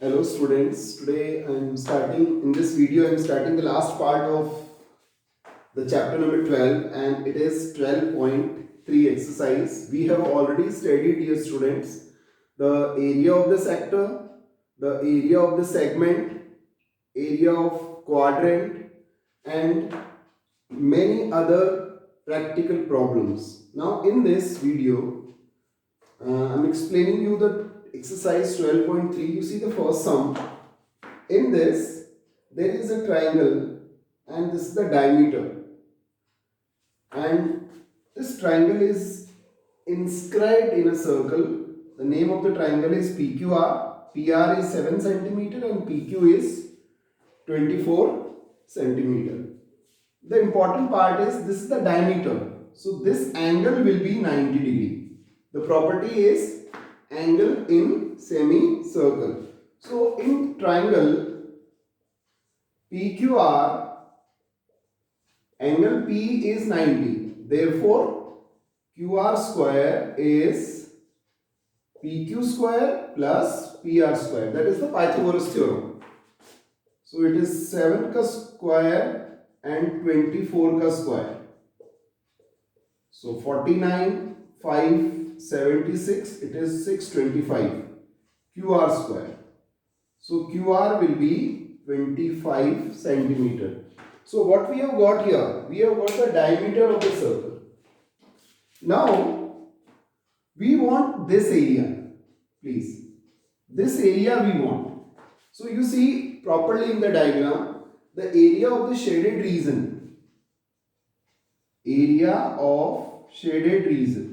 Hello students, today in this video I am starting the last part of the chapter number 12 and it is 12.3 exercise. We have already studied, dear students, the area of the sector, the area of the segment, area of quadrant and many other practical problems. Now in this video I am explaining you the exercise 12.3. You see the first sum. In this, there is a triangle and this is the diameter. And this triangle is inscribed in a circle. The name of the triangle is PQR. PR is 7 centimeter and PQ is 24 centimeter. The important part is this is the diameter. So this angle will be 90 degree. The property is angle in semicircle. So in triangle PQR, angle P is 90. Therefore, QR square is PQ square plus PR square. That is the Pythagoras theorem. So it is 7 ka square and 24 ka square. So 49, 5, 76, it is 625 QR square. So QR will be 25 centimeter. So what we have got here? We have got the diameter of the circle. Now we want this area, please. This area we want. So you see properly in the diagram, the area of the shaded region. Area of shaded region.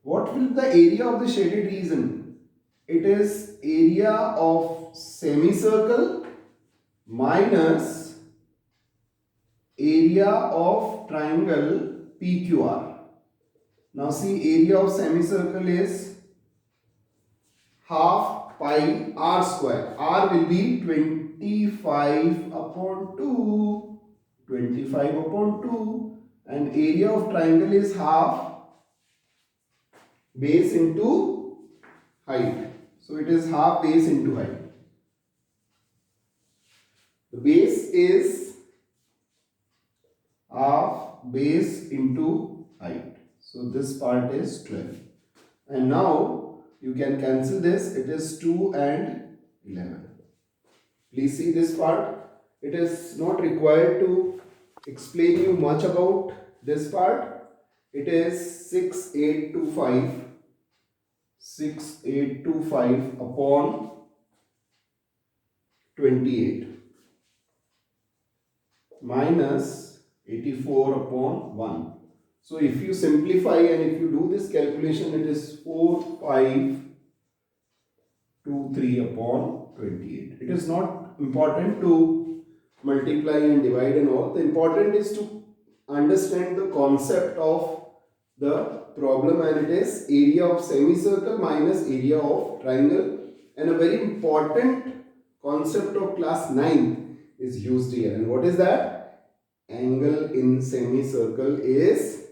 What will be the area of the shaded region? It is area of semicircle minus area of triangle PQR. Now see, area of semicircle is half pi r square. R will be 25 upon 2. 25 upon 2. And area of triangle is half base into height. So it is half base into height. The base is half base into height. So this part is 12. And now you can cancel this. It is 2 and 11. Please see this part. It is not required to explain you much about this part. It is 6825. 6825 upon 28 minus 84 upon 1. So if you simplify and if you do this calculation, it is 4523 upon 28. It is not important to multiply and divide and all. The important is to understand the concept of the problem, and it is area of semicircle minus area of triangle, and a very important concept of class 9 is used here. And what is that? Angle in semicircle is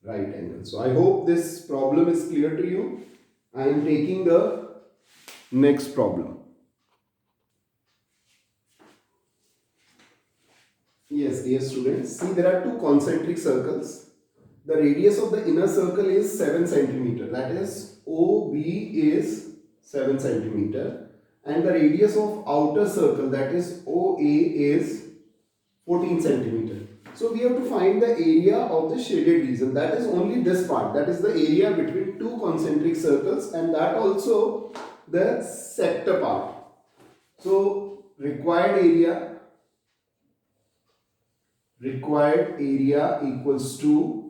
right angle. So I hope this problem is clear to you. I am taking the next problem. Yes, dear students, see there are two concentric circles. The radius of the inner circle is 7 centimeter. That is OB is 7 centimeter. And the radius of outer circle, that is OA, is 14 centimeter. So we have to find the area of the shaded region. That is only this part. That is the area between two concentric circles, and that also the sector part. So required area equals to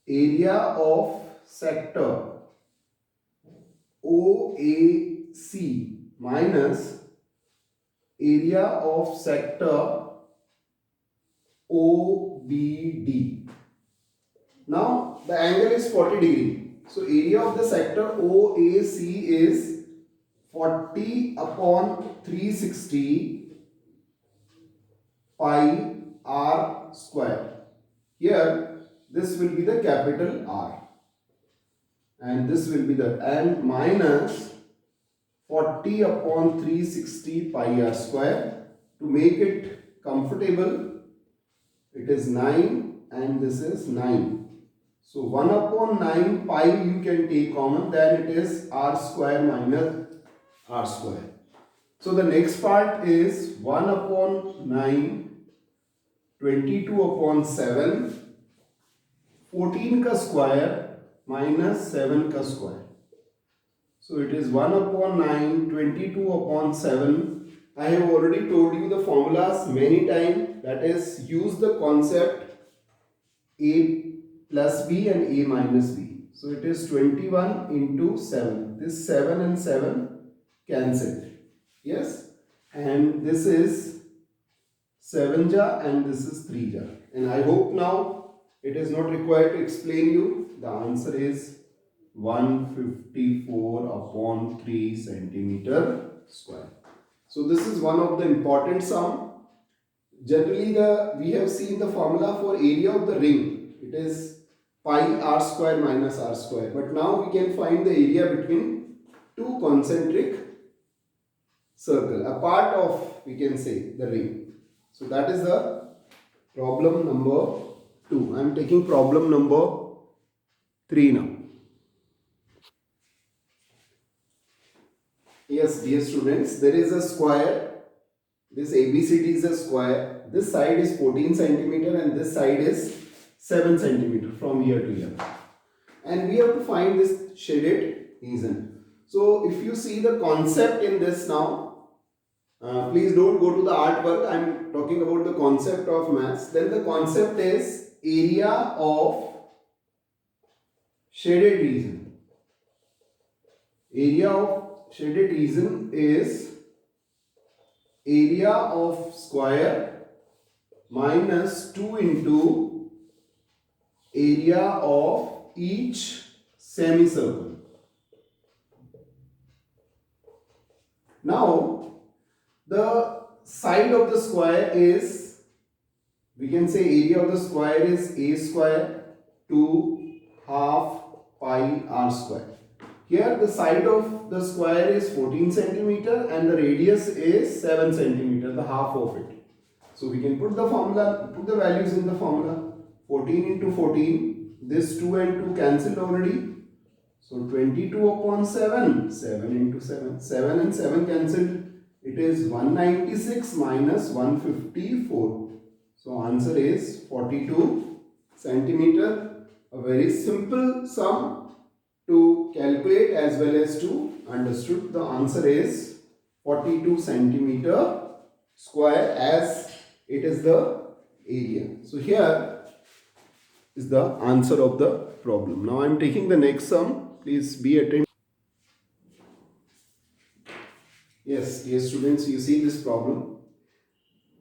area of sector OAC minus area of sector OBD. Now the angle is 40 degree. So area of the sector OAC is 40 upon 360 pi r square. Here this will be the capital R and this will be the and minus 40 upon 360 pi r square. To make it comfortable, it is 9 and this is 9. So 1 upon 9 pi you can take common, then it is r square minus r square. So the next part is 1 upon 9, 22 upon 7, 14 ka square minus 7 ka square. So it is 1 upon 9, 22 upon 7. I have already told you the formulas many times, that is use the concept a plus b and a minus b. So it is 21 into 7. This 7 and 7 cancelled. Yes. And this is 7 ja and this is 3 ja. And I hope now it is not required to explain you. The answer is 154 upon 3 centimeter square. So this is one of the important sum. Generally we have seen the formula for area of the ring. It is pi r square minus r square. But now we can find the area between two concentric circle, a part of, we can say, the ring. So that is the problem number 2. I am taking problem number 3 now. Yes, dear students, there is a square. This ABCD is a square. This side is 14 centimeter and this side is 7 centimeter from here to here. And we have to find this shaded region. So if you see the concept in this now, please don't go to the artwork. I am talking about the concept of maths. Then the concept is area of shaded region. Area of shaded region is area of square minus 2 into area of each semicircle. Now, the side of the square is, we can say area of the square is a square to half pi r square. Here the side of the square is 14 centimeter and the radius is 7 centimeter, the half of it. So we can put the formula, put the values in the formula. 14 into 14, this 2 and 2 cancelled already. So 22 upon 7, 7 into 7, 7 and 7 cancelled. It is 196 minus 154. So answer is 42 centimeter. A very simple sum to calculate as well as to understood. The answer is 42 centimeter square as it is the area. So here is the answer of the problem. Now I am taking the next sum. Please be attentive. Yes, dear students, you see this problem.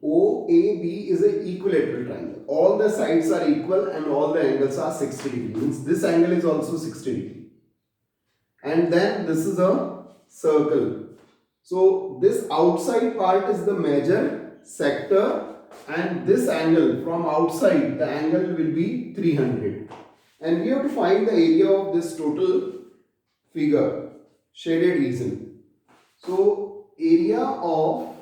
OAB is an equilateral triangle. All the sides are equal and all the angles are 60 degrees. Means this angle is also 60 degrees. And then this is a circle. So this outside part is the major sector and this angle from outside, the angle will be 300. And we have to find the area of this total figure, shaded region. So area of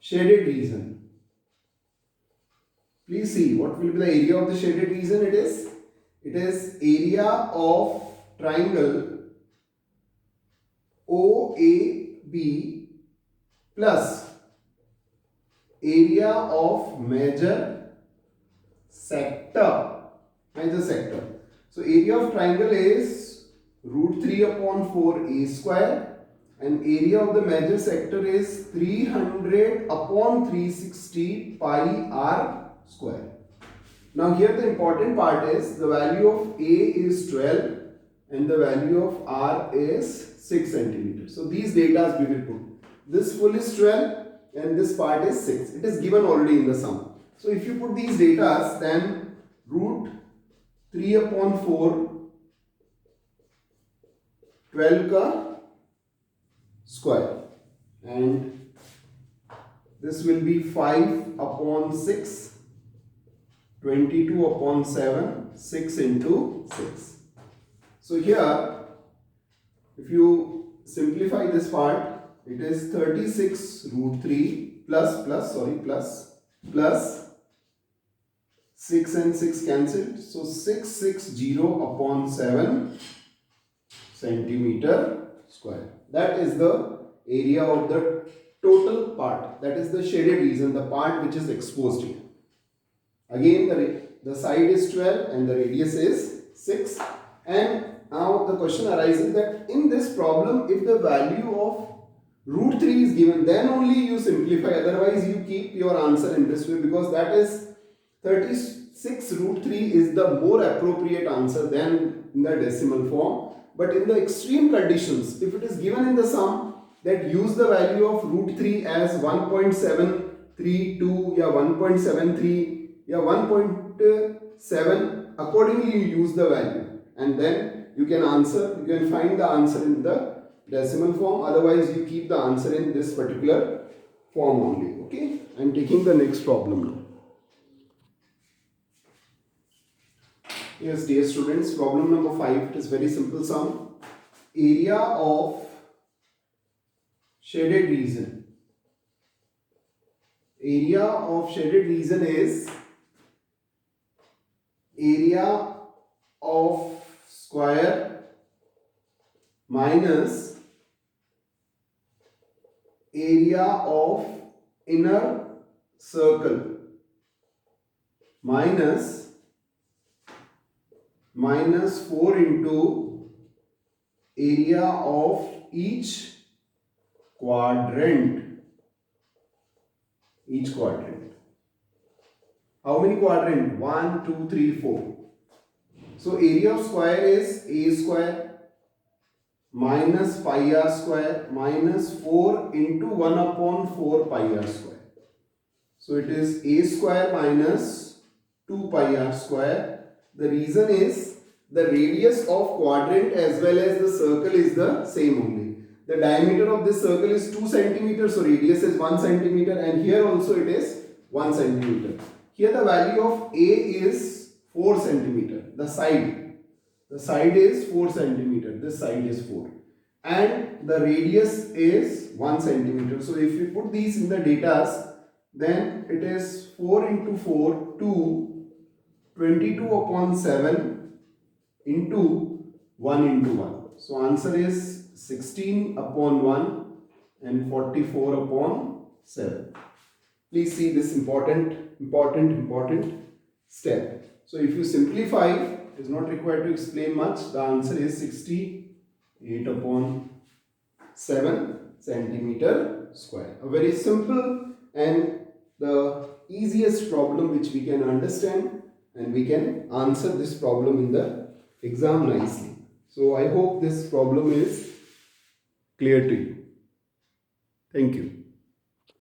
shaded region. Please see what will be the area of the shaded region. It is area of triangle OAB plus area of major sector. So area of triangle is root 3 upon 4 a square and area of the major sector is 300 upon 360 pi r square. Now here the important part is the value of a is 12 and the value of r is 6 centimeters. So these data we will put. This full is 12 and this part is 6. It is given already in the sum. So if you put these data, then root 3 upon 4 12 ka square and this will be 5 upon 6 22 upon 7 6 into 6. So here if you simplify this part, it is 36 root 3 plus 6 and 6 cancelled. So 660 upon 7 centimeter square. That is the area of the total part. That is the shaded region, the part which is exposed here. Again, the side is 12 and the radius is 6. And now the question arises that in this problem, if the value of root 3 is given, then only you simplify. Otherwise, you keep your answer in this way, because that is 36 root 3 is the more appropriate answer than in the decimal form. But in the extreme conditions, if it is given in the sum, that use the value of root 3 as 1.732, yeah, 1.73, yeah, 1.7, accordingly you use the value, and then you can find the answer in the decimal form. Otherwise, you keep the answer in this particular form only. Okay, I am taking the next problem now. Yes, dear students, problem number 5. It is very simple sum. Area of shaded region. Area of shaded region is area of square minus area of inner circle minus 4 into area of each quadrant. How many quadrant? 1, 2, 3, 4. So area of square is a square minus pi r square minus 4 into 1 upon 4 pi r square. So it is a square minus 2 pi r square. The reason is the radius of quadrant as well as the circle is the same only. The diameter of this circle is 2 centimeters, so radius is 1 centimeter, and here also it is 1 centimeter. Here the value of A is 4 centimeter. The side is 4 centimeter. This side is 4, and the radius is 1 centimeter. So if we put these in the data, then it is 4 into 4 to 22 upon 7 into 1 into 1. So answer is 16 upon 1 and 44 upon 7. Please see this important step. So if you simplify, it is not required to explain much. The answer is 68 upon 7 centimeter square. A very simple and the easiest problem which we can understand, and we can answer this problem in the exam nicely. So I hope this problem is clear to you. Thank you.